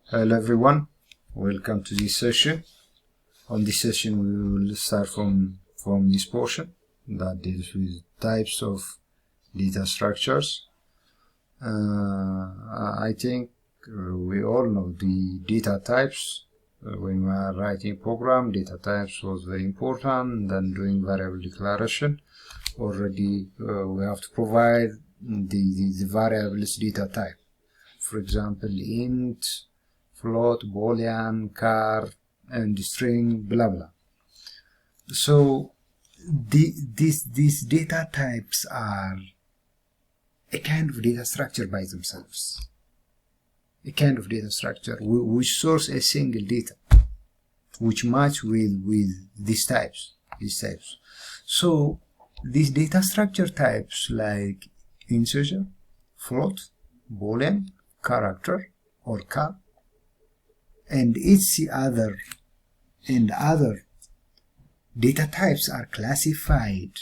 Hello everyone, welcome to this session. On this session we will start from this portion that deals with types of data structures. I think we all know the data types. When we are writing program, data types was very important. Then doing variable declaration, already we have to provide the variables data type. For example, int, float, boolean, char, and string, blah blah. So these data types are a kind of data structure by themselves. A kind of data structure which stores a single data, which match with these types. So these data structure types like integer, float, boolean, character, or char, and other data types are classified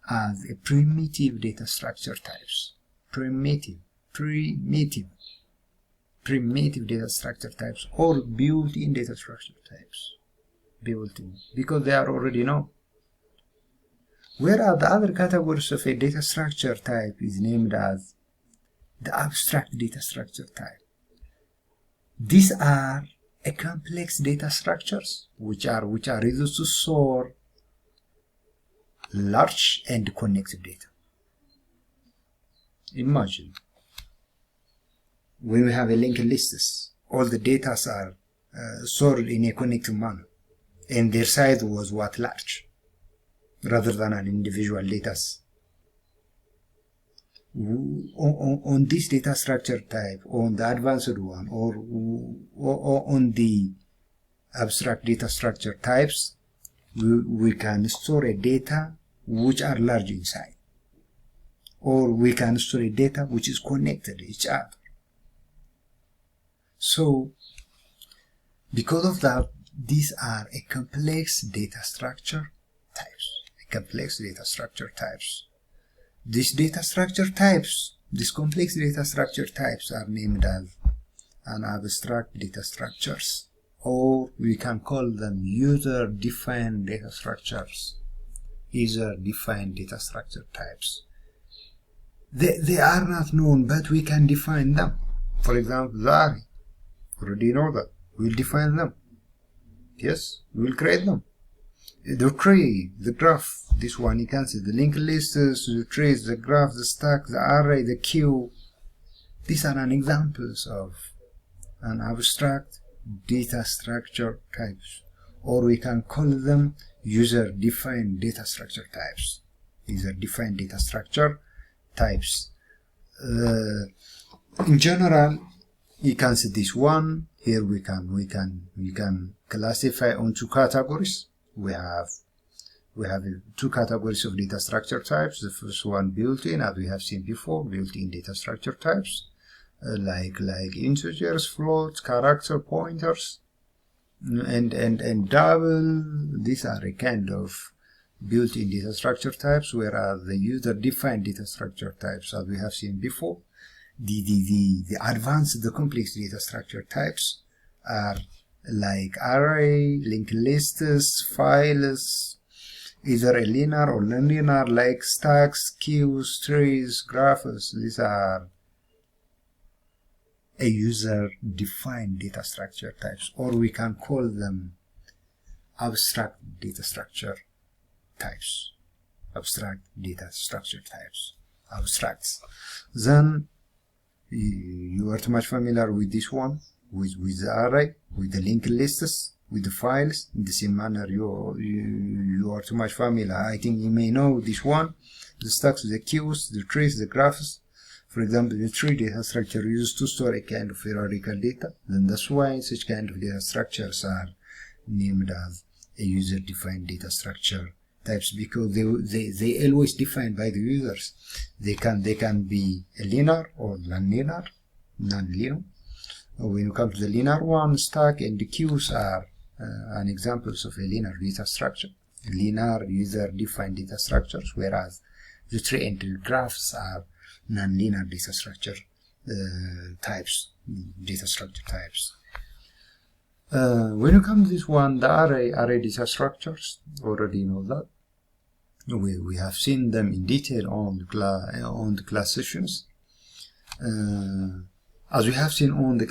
as a primitive data structure types. Primitive data structure types, or built-in data structure types. Built-in, because they are already known. Whereas the other categories of a data structure type is named as the abstract data structure type. These are a complex data structures which are used to store large and connected data. Imagine when we have a linked lists, all the data are stored in a connected manner, and their size was large, rather than an individual data. On this data structure type, on the advanced one, or on the abstract data structure types, we can store a data which are large in size, or we can store a data which is connected to each other. So because of that, these are a complex data structure types. These data structure types, these complex data structure types, are named as an abstract data structures, or we can call them user-defined data structures. User-defined data structure types. They are not known, but we can define them. For example, the array. Already know that. We'll define them. Yes, we'll create them. The tree, the graph, this one you can see, the linked lists, the trees, the graph, the stack, the array, the queue. These are examples of an abstract data structure types, or we can call them user-defined data structure types. User-defined data structure types. In general, you can see this one here. We can classify on two categories. We have two categories of data structure types. The first one, built-in, as we have seen before, built-in data structure types, like integers, floats, character, pointers, and double. These are a kind of built-in data structure types, whereas the user-defined data structure types, as we have seen before, the advanced, the complex data structure types are like array, linked lists, files, either a linear or nonlinear, like stacks, queues, trees, graphs. These are a user-defined data structure types, or we can call them abstract data structure types. Abstract data structure types. Abstracts. Then you are too much familiar with this one, with the array, with the linked lists, with the files. In the same manner, you are too much familiar. I think you may know this one, the stacks, the queues, the trees, the graphs. For example, the tree data structure used to store a kind of hierarchical data. Then that's why such kind of data structures are named as a user-defined data structure types, because they always defined by the users. They can be a linear or nonlinear. When you come to the linear one, stack and the queues are examples of a linear data structure, linear user-defined data structures, whereas the tree and the graphs are nonlinear data structure types, data structure types. When you come to this one, the array data structures, already know that. We have seen them in detail on the class sessions. As we have seen on the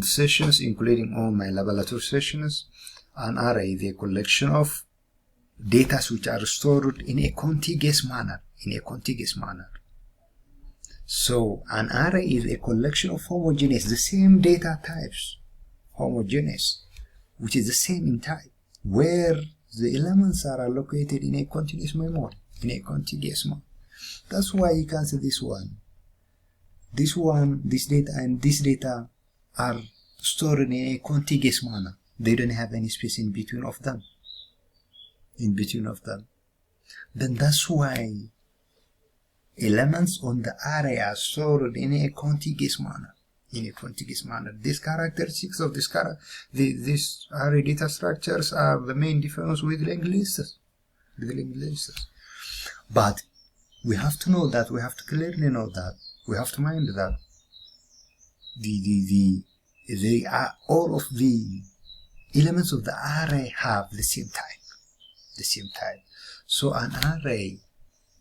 sessions, including on my laboratory sessions, an array is a collection of data which are stored in a contiguous manner. So an array is a collection of homogeneous, the same data types, homogeneous, which is the same in type, where the elements are allocated in a continuous memory, That's why you can say this data and this data are stored in a contiguous manner. They don't have any space in between of them. Then that's why elements on the array are stored in a contiguous manner. These characteristics of this array data structures are the main difference with linked lists. But we have to know that, we have to clearly know that, we have to mind that all of the elements of the array have the same type. So an array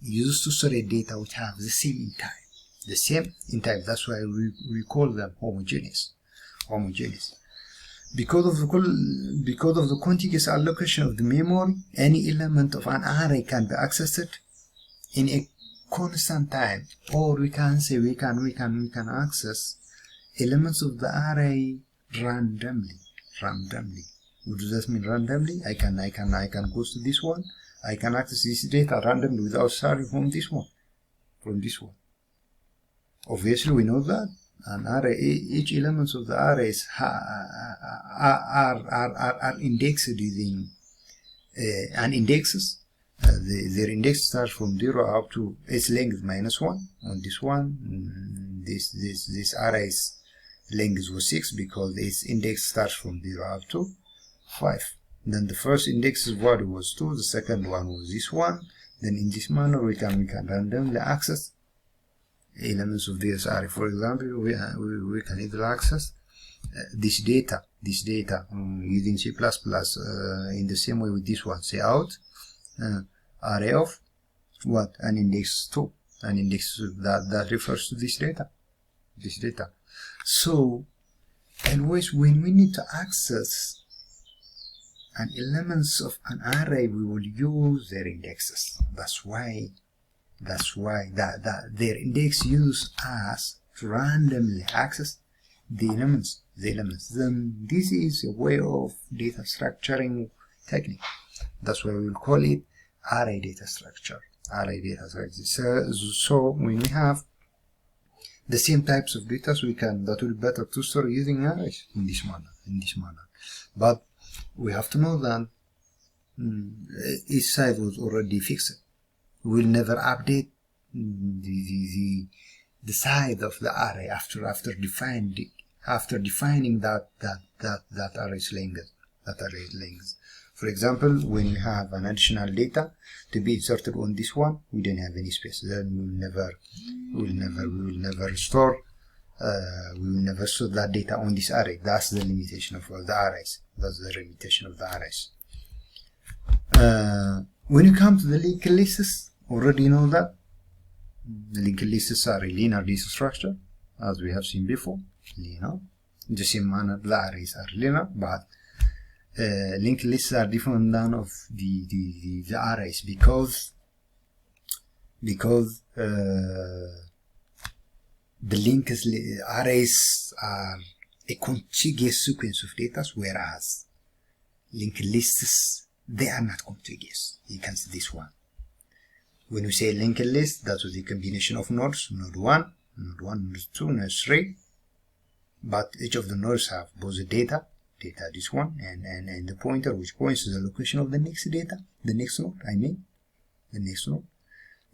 used to store data which have the same in type. That's why we call them homogeneous. Because of the contiguous allocation of the memory, any element of an array can be accessed in a constant time, or we can say we can access elements of the array randomly. What does that mean, randomly? I can go to this one. I can access this data randomly without starting from this one. Obviously, we know that an array, each element of the arrays are indexed using an indexes. Their index starts from 0 up to its length -1. On this one, this array's length was 6 because its index starts from 0 up to 5. Then the first index's value was 2, the second one was this one. Then in this manner we can randomly access elements of this array. For example, we can either access this data using C++ in the same way with this one. Say out array of what? An index 2. An index that refers to this data. So always when we need to access an elements of an array, we will use their indexes. That's why their index use us to randomly access the elements. Then this is a way of data structuring technique. That's why we will call it array data structure. So when we have the same types of data, that will be better to store using arrays in this manner. But we have to know that each size was already fixed. We will never update the size of the array after defining that array's length. For example, when we have an additional data to be inserted on this one, we don't have any space. Then we will never store that data on this array. That's the limitation of the arrays. When you come to the linked lists, already know that the linked lists are a linear data structure, as we have seen before. Linear. In the same manner, the arrays are linear, but linked lists are different than of the arrays because the linked arrays are a contiguous sequence of data, whereas linked lists, they are not contiguous. You can see this one. When we say linked list, that was a combination of nodes, node 1, node 2, node 3. But each of the nodes have both the data this one, and the pointer which points to the location of the next data, the next node.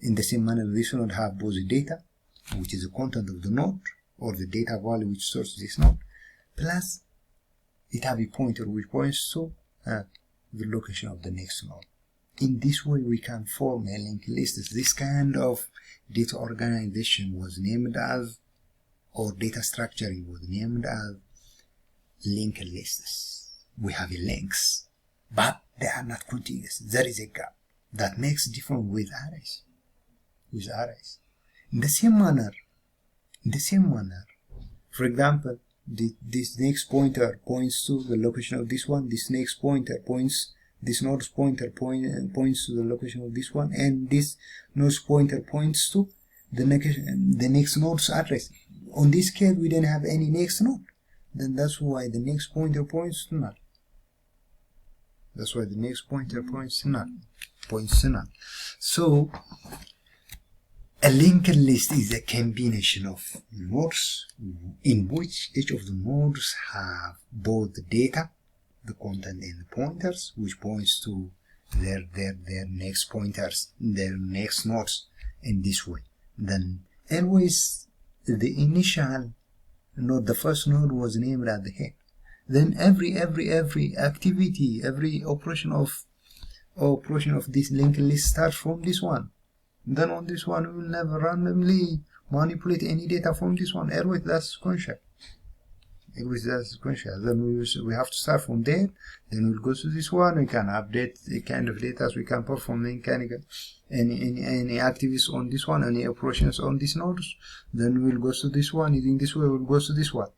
In the same manner, this node have both the data, which is the content of the node, or the data value which stores this node, plus it have a pointer which points to the location of the next node. in this way we can form a linked list. This kind of data organization was named as, or data structuring was named as, linked lists. We have links, but they are not continuous. There is a gap that makes different with arrays. In the same manner, for example, this next pointer points to the location of this one, this next pointer points, this node's pointer points to the location of this one, and this node's pointer points to the next node's address. On this case, we don't have any next node. Then that's why the next pointer points to null. That's why the next pointer points to null. So a linked list is a combination of nodes in which each of the nodes have both the data, the content, and the pointers, which points to their next pointers, their next nodes. In this way, then always the initial node, the first node, was named at the head. Then every activity, every operation of this linked list starts from this one. Then on this one, we will never randomly manipulate any data from this one. Always that's sequential. Then we have to start from there. Then we'll go to this one. We can update the kind of data. We can perform any activities on this one, any operations on these nodes. Then we'll go to this one. Using this way, we'll go to this one.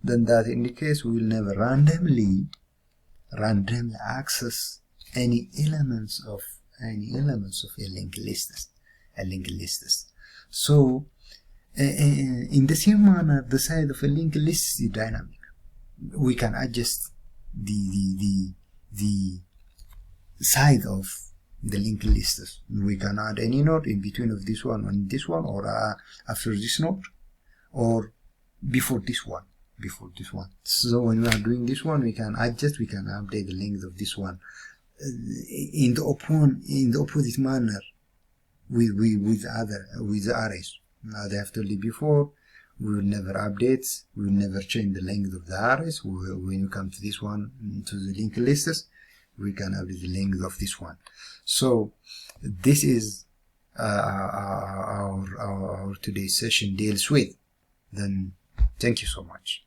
Then that indicates we will never randomly access any elements of a linked list. So in the same manner, the size of a linked list is dynamic. We can adjust the size of the linked lists. We can add any node in between of this one and this one, or after this node, or before this one. So when we are doing this one, we can adjust, we can update the length of this one in the opposite manner with the arrays. As I have told you before, we will never update, we will never change the length of the arrays. When you come to this one, to the linked lists, we can update the length of this one. So this is our today's session deals with. Then thank you so much.